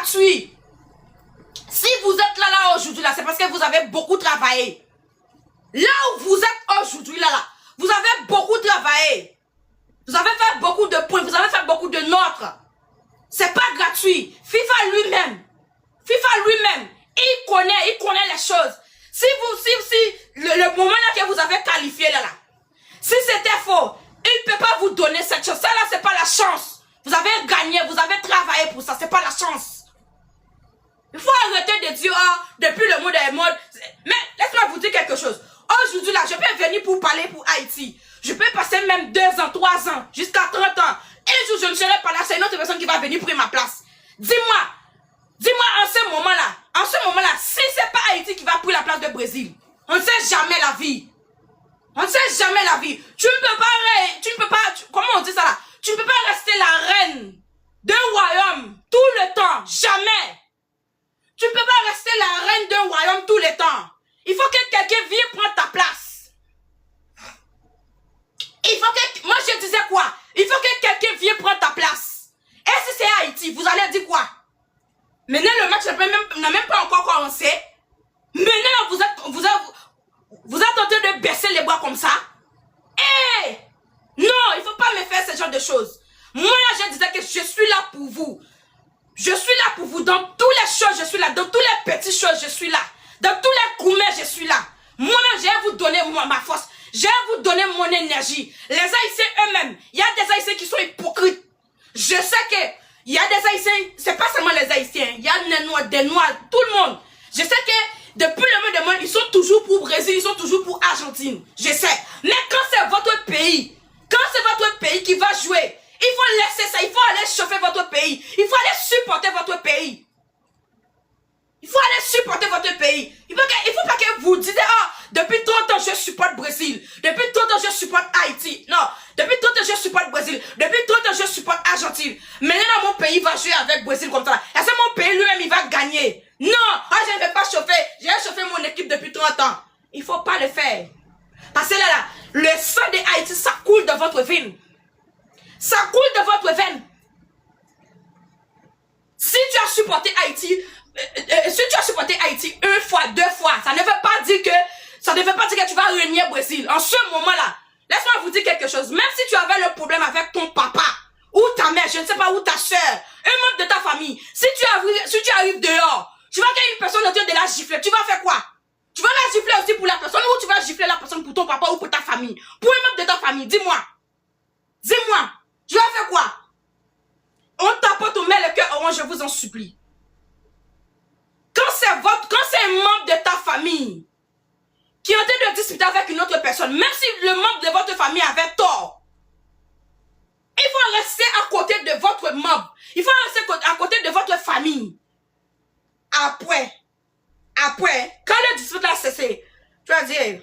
gratuit. Si vous êtes là aujourd'hui, c'est parce que vous avez beaucoup travaillé. Là où vous êtes aujourd'hui, là, vous avez beaucoup travaillé. Vous avez fait beaucoup de points, vous avez fait beaucoup de notes. C'est pas gratuit. FIFA lui-même, il connaît les choses. Si le moment là que vous avez qualifié là, si c'était faux, il ne peut pas vous donner cette chance. Ça là, c'est pas la chance. Vous avez gagné, vous avez travaillé pour ça, c'est pas la chance. Il faut arrêter de dire, oh, depuis le monde est mode. Mais laisse-moi vous dire quelque chose. Aujourd'hui là, je peux venir pour parler pour Haïti. Je peux passer même 2 ans, 3 ans, jusqu'à 30 ans. Un jour, je ne serai pas là, c'est une autre personne qui va venir prendre ma place. Dis-moi en ce moment-là, si c'est pas Haïti qui va prendre la place de Brésil, on ne sait jamais la vie. On ne sait jamais la vie. Tu ne peux pas, comment on dit ça là? Tu ne peux pas rester la reine d'un royaume tout le temps, jamais. Tu ne peux pas rester la reine d'un royaume tout le temps. Il faut que quelqu'un vienne prendre ta place. Moi je disais quoi? Il faut que quelqu'un vienne prendre ta place. Et si c'est Haïti, vous allez dire quoi? Maintenant le match n'a même pas encore commencé. Maintenant vous êtes en train de baisser les bras comme ça. Eh! Non, il ne faut pas me faire ce genre de choses. Moi là je disais que je suis là pour vous. Je suis là pour vous. Dans toutes les choses, je suis là. Dans toutes les petites choses, je suis là. Dans tous les gourmets, je suis là. Moi-même, je vais vous donner ma force. Je vais vous donner mon énergie. Les Haïtiens eux-mêmes, il y a des Haïtiens qui sont hypocrites. Je sais que il y a des Haïtiens, c'est pas seulement les Haïtiens. Il y a des Noirs, tout le monde. Je sais que depuis le monde, ils sont toujours pour Brésil, ils sont toujours pour Argentine. Je sais. Mais quand c'est votre pays, qui va jouer, il faut laisser ça, il faut aller chauffer votre pays. Il faut aller supporter votre pays. Il faut aller supporter votre pays. Il faut pas que vous disiez, ah, depuis 30 ans, je supporte Brésil. Depuis 30 ans, je supporte Haïti. Non, depuis 30 ans, je supporte Brésil. Depuis 30 ans, je supporte Argentine. Maintenant, mon pays va jouer avec Brésil comme ça. Est-ce que mon pays lui-même, il va gagner? Non, ah, je ne vais pas chauffer. J'ai chauffé mon équipe depuis 30 ans. Il ne faut pas le faire. Parce que là, le sang de Haïti, ça coule dans votre veine. Ça coule dans votre veine. Si tu as supporté Haïti, une fois, 2 fois, ça ne veut pas dire que tu vas régner Brésil. En ce moment-là, laisse-moi vous dire quelque chose. Même si tu avais le problème avec ton papa, ou ta mère, je ne sais pas, ou ta soeur, un membre de ta famille, si tu arrives dehors, tu vois qu'il y a une personne en train de la gifler, tu vas faire quoi? Tu vas la gifler aussi pour la personne, ou tu vas gifler la personne pour ton papa ou pour ta famille? Pour un membre de ta famille, dis-moi. Dis-moi, tu vas faire quoi? On tapote, on met le cœur orange, je vous en supplie. Quand c'est un membre de ta famille qui est en train de discuter avec une autre personne, même si le membre de votre famille avait tort, il faut rester à côté de votre membre. Il faut rester à côté de votre famille. Après, quand le dispute a cessé, tu vas dire,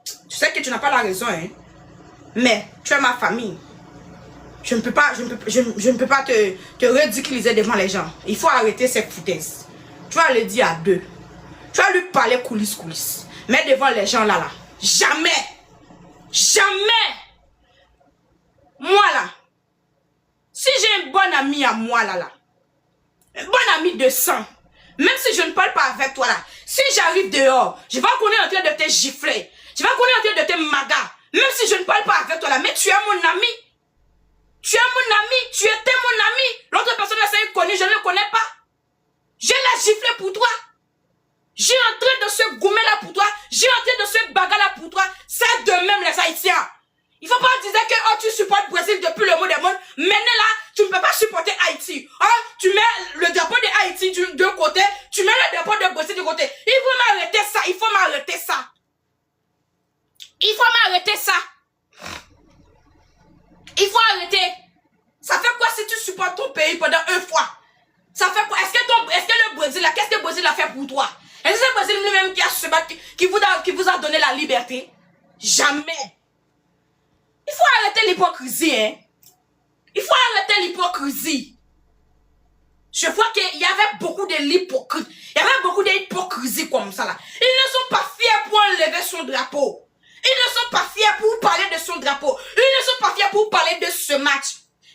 tu sais que tu n'as pas la raison, hein, mais tu es ma famille. Je ne peux pas te ridiculiser devant les gens. Il faut arrêter cette foutaise. Tu vas le dire à 2. Tu vas lui parler coulisses. Mais devant les gens là. Jamais. Moi là. Si j'ai un bon ami à moi là. Un bon ami de sang. Même si je ne parle pas avec toi là. Si j'arrive dehors, je vais qu'on est en train de te gifler. Je vais qu'on est en train de te maga. Même si je ne parle pas avec toi là. Mais tu es mon ami. Tu es mon ami. Tu étais mon ami. L'autre personne là c'est inconnue. Je ne le connais pas. Je l'ai giflé pour toi. J'ai entré dans ce gourmet là pour toi. J'ai entré dans ce bagarre là pour toi. C'est de même les Haïtiens. Il ne faut pas dire que oh, tu supportes Brésil depuis le mot des mondes. Maintenant là, tu ne peux pas supporter Haïti. Oh, tu mets le drapeau de Haïti d'un côté. Tu mets le drapeau de Brésil du côté. Il faut m'arrêter ça. Il faut m'arrêter ça. Il faut m'arrêter ça. Il faut arrêter. Ça fait quoi si tu supportes ton pays pendant 1 fois? Ça fait quoi? Est-ce que le Brésil, qu'est-ce que le Brésil a fait pour toi? Est-ce que c'est le Brésil lui-même qui a se battu, qui vous a donné la liberté? Jamais. Il faut arrêter l'hypocrisie, hein. Il faut arrêter l'hypocrisie. Je vois qu'il y avait beaucoup de l'hypocrisie. Il y avait beaucoup d'hypocrisie comme ça là. Ils ne sont pas fiers pour enlever son drapeau. Ils ne sont pas fiers pour parler de son drapeau. Ils ne sont pas fiers pour parler de ce match.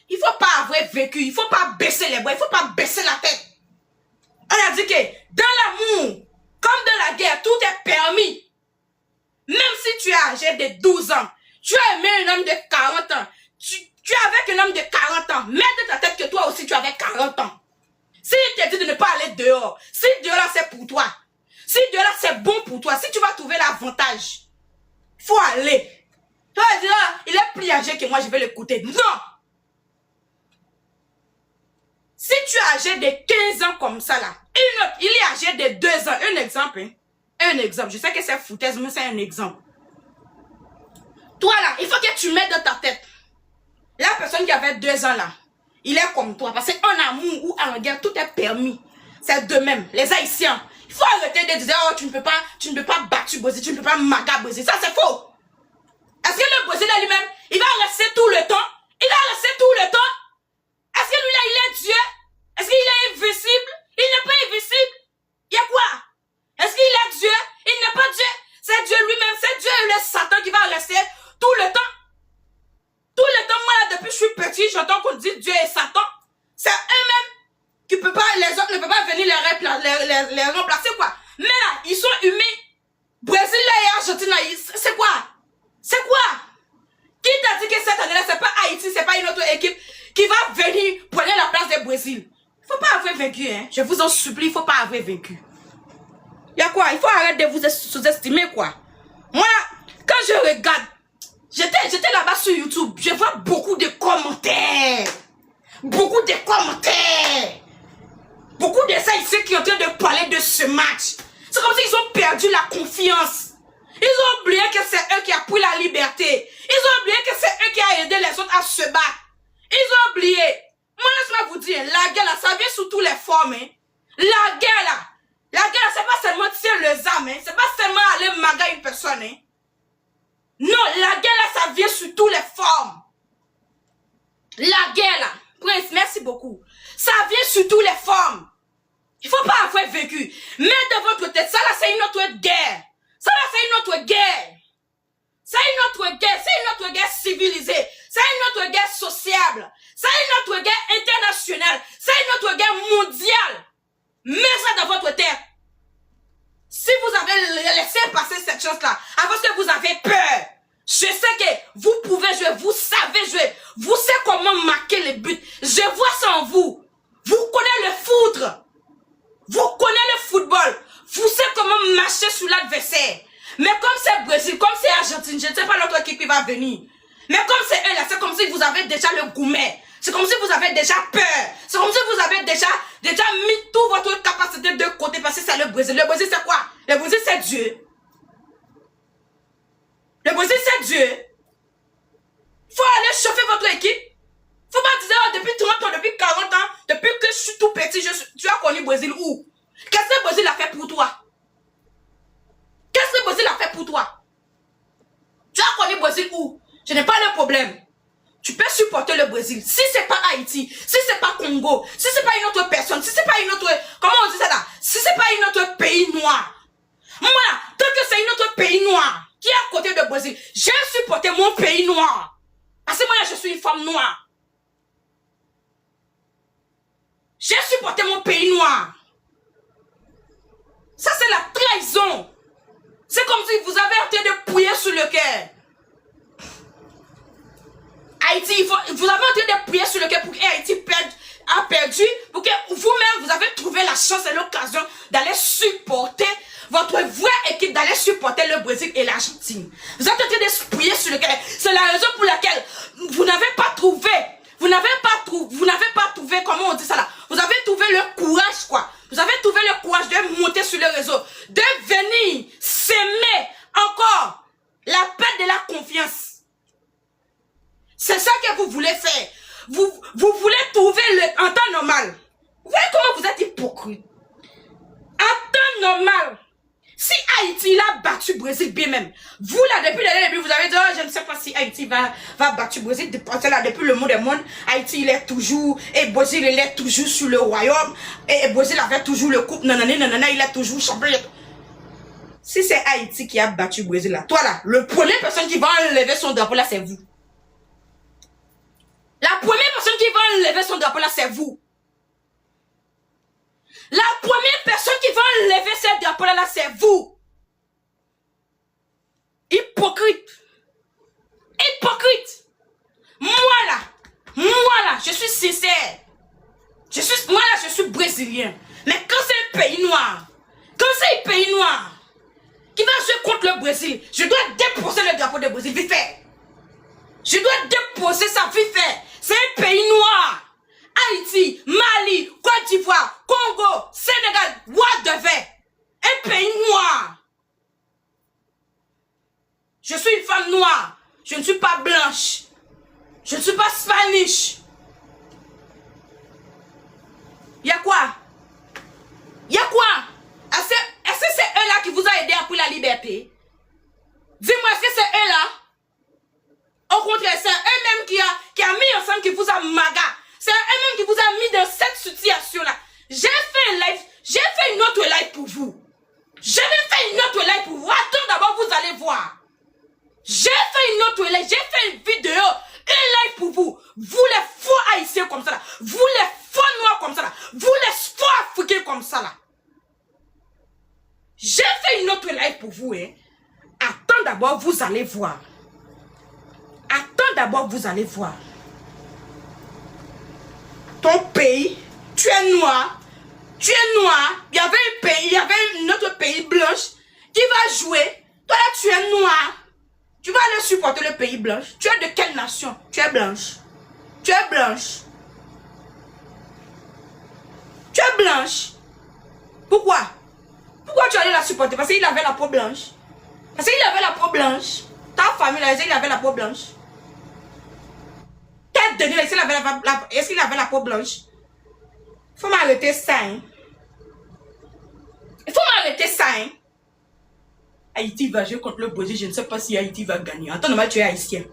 Il ne faut pas avoir vécu. Il ne faut pas baisser les bras. Il ne faut pas baisser la tête. permis. Même si tu es âgé de 12 ans, tu as aimé un homme de 40 ans, tu es avec un homme de 40 ans, mets dans ta tête que toi aussi tu avais 40 ans. S'il te dit de ne pas aller dehors, si dehors là c'est pour toi, si dehors là c'est bon pour toi, si tu vas trouver l'avantage, il faut aller. Tu vas dire, ah, il est plus âgé que moi, je vais l'écouter. Non! Si tu es âgé de 15 ans comme ça là, il est âgé de 2 ans, un exemple, hein? Un exemple, je sais que c'est foutaise, mais c'est un exemple. Toi là, il faut que tu mettes dans ta tête, la personne qui avait 2 ans là, il est comme toi, parce qu'en amour ou en guerre, tout est permis. C'est de même, les Haïtiens. Il faut arrêter de dire, oh, tu ne peux pas battre Brésil, tu ne peux pas maga Brésil. Ça, c'est faux. Est-ce que le Brésil lui-même, il va rester tout le temps? Il va rester tout le temps? Est-ce que lui là, il est Dieu? Est-ce qu'il est invisible? Il n'est pas invisible. Il y a quoi? Est-ce qu'il est Dieu? Il n'est pas Dieu. C'est Dieu lui-même. C'est Dieu le Satan qui va rester tout le temps. Tout le temps, moi là, depuis que je suis petit, j'entends qu'on dit Dieu et Satan. C'est eux-mêmes qui peuvent pas, les autres ne peuvent pas venir les remplacer, quoi. Mais là, ils sont humains. Brésil là et Argentine là, c'est quoi? C'est quoi? Qui t'a dit que cette année-là, c'est pas Haïti, c'est pas une autre équipe qui va venir prendre la place du Brésil? Il faut pas avoir vaincu, hein. Je vous en supplie, il faut pas avoir vaincu. Il y a quoi? Il faut arrêter de vous sous-estimer, quoi. Moi, quand je regarde, j'étais là-bas sur YouTube, je vois beaucoup de commentaires. Beaucoup de commentaires. Beaucoup de ça ici qui sont en train de parler de ce match. C'est comme s'ils ont perdu la confiance. Ils ont oublié que c'est eux qui ont pris la liberté. Ils ont oublié que c'est eux qui ont aidé les autres à se battre. Ils ont oublié. Moi, laisse-moi vous dire, la guerre là, ça vient sous toutes les formes. Hein. La guerre là, c'est pas seulement tirer les armes. Hein. C'est pas seulement aller manger une personne. Hein. Non, la guerre là, ça vient sous toutes les formes. La guerre là, Prince, merci beaucoup. Ça vient sous toutes les formes. Il faut pas avoir vécu. Mais de votre tête, ça là, c'est une autre guerre. Ça là, c'est une autre guerre. C'est une autre guerre. C'est une autre guerre civilisée. C'est une autre guerre sociable. C'est une autre guerre internationale. C'est une autre guerre mondiale. Mets ça dans votre tête. Si vous avez laissé passer cette chose-là, à cause que vous avez peur, je sais que vous pouvez jouer, vous savez jouer, vous savez comment marquer les buts. Je vois ça en vous. Vous connaissez le foot. Vous connaissez le football. Vous savez comment marcher sur l'adversaire. Mais comme c'est Brésil, comme c'est Argentine, je ne sais pas l'autre équipe qui va venir. Mais comme c'est eux là, c'est comme si vous avez déjà le gourmet. C'est comme si vous avez déjà peur. C'est comme si vous avez déjà mis toute votre capacité de côté parce que c'est le Brésil. Le Brésil c'est quoi? Le Brésil c'est Dieu. Le Brésil c'est Dieu. Faut aller chauffer votre équipe. Faut pas dire oh, depuis 30 ans, depuis 40 ans, depuis que je suis tout petit, tu as connu le Brésil où? Qu'est-ce que le Brésil a fait pour toi? Qu'est-ce que le Brésil a fait pour toi? Tu as connu le Brésil où? Je n'ai pas de problème. Tu peux supporter le Brésil. Si c'est pas Haïti, si c'est pas Congo, si c'est pas une autre personne, si c'est pas une autre... Comment on dit ça là? Si c'est pas une autre pays noir. Moi, tant que c'est une autre pays noir qui est à côté du Brésil, j'ai supporté mon pays noir. Parce que moi, je suis une femme noire. J'ai supporté mon pays noir. Ça, c'est la trahison. C'est comme si vous avez en train de pouiller sur le cœur. Haïti, vous avez en train de prier sur le cœur pour que Haïti a perdu, pour que vous-même, vous avez trouvé la chance et l'occasion d'aller supporter votre vraie équipe, d'aller supporter le Brésil et l'Argentine. Vous êtes en train de prier sur le cœur. C'est la raison pour laquelle vous n'avez pas trouvé, comment on dit ça là, vous avez trouvé le courage quoi. Vous avez trouvé le courage de monter sur le réseau, de venir s'aimer encore la paix de la confiance. C'est ça que vous voulez faire. Vous voulez trouver en temps normal. Vous voyez comment vous êtes hypocrite. En temps normal, si Haïti a battu Brésil bien même, vous là depuis le début, vous avez dit, oh, je ne sais pas si Haïti va battre Brésil. Là, depuis le monde des mondes, Haïti il est toujours, et Brésil il est toujours sur le royaume, et Brésil avait toujours le coupe, nanana, il est toujours champion. Si c'est Haïti qui a battu Brésil là, toi là, le premier personne qui va enlever son drapeau là, c'est vous. La première personne qui va enlever son drapeau là, c'est vous. La première personne qui va enlever ce drapeau là, c'est vous. Hypocrite. Hypocrite. Moi là, je suis sincère. Moi là, je suis brésilien. Mais quand c'est un pays noir, qui va jouer contre le Brésil, je dois déposer le drapeau du Brésil, vite fait. Je dois déposer ça, vite fait. C'est un pays noir. Haïti, Mali, Côte d'Ivoire, Congo, Sénégal, what the fuck? Un pays noir. Je suis une femme noire. Je ne suis pas blanche. Je ne suis pas spanish. Y'a quoi? Est-ce que c'est eux là qui vous a aidé à prendre la liberté? Dis-moi, est-ce que c'est eux là? Au contraire, c'est eux-mêmes qui a mis ensemble, qui vous a maga. C'est eux-mêmes qui vous a mis dans cette situation-là. J'ai fait un live, j'ai fait une autre live pour vous. Attends d'abord, vous allez voir. J'ai fait une autre live, j'ai fait une vidéo, un live pour vous. Vous les faux haïtiens comme ça là. Vous les faux noirs comme ça là. Vous les faux africains comme ça là. J'ai fait une autre live pour vous. Hein. Attends d'abord, vous allez voir. Ton pays, tu es noir. Il y avait un pays, il y avait un autre pays blanche qui va jouer. Toi là, tu es noir. Tu vas aller supporter le pays blanche. Tu es de quelle nation? Tu es blanche. Pourquoi tu allais la supporter? Parce qu'il avait la peau blanche. Ta famille, là, il avait la peau blanche. Tête de nez, est-ce qu'il avait la peau blanche? Il faut m'arrêter ça. Haïti va jouer contre le Brésil. Je ne sais pas si Haïti va gagner. En temps normal, tu es haïtien.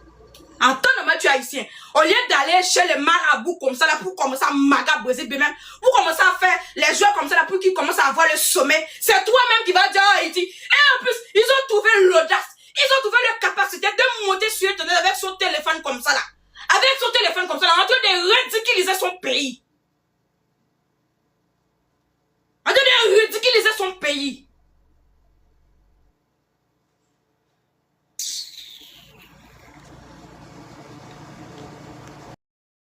Au lieu d'aller chez les marabouts comme ça, là, pour commencer à maga Brésil, même, pour commencer à faire les joueurs comme ça, là, pour qu'ils commencent à avoir le sommet, c'est toi-même qui vas dire à Haïti. Et en plus, ils ont trouvé l'audace, ils ont trouvé la capacité de monter sur Internet avec son téléphone comme ça, là. En train de ridiculiser son pays.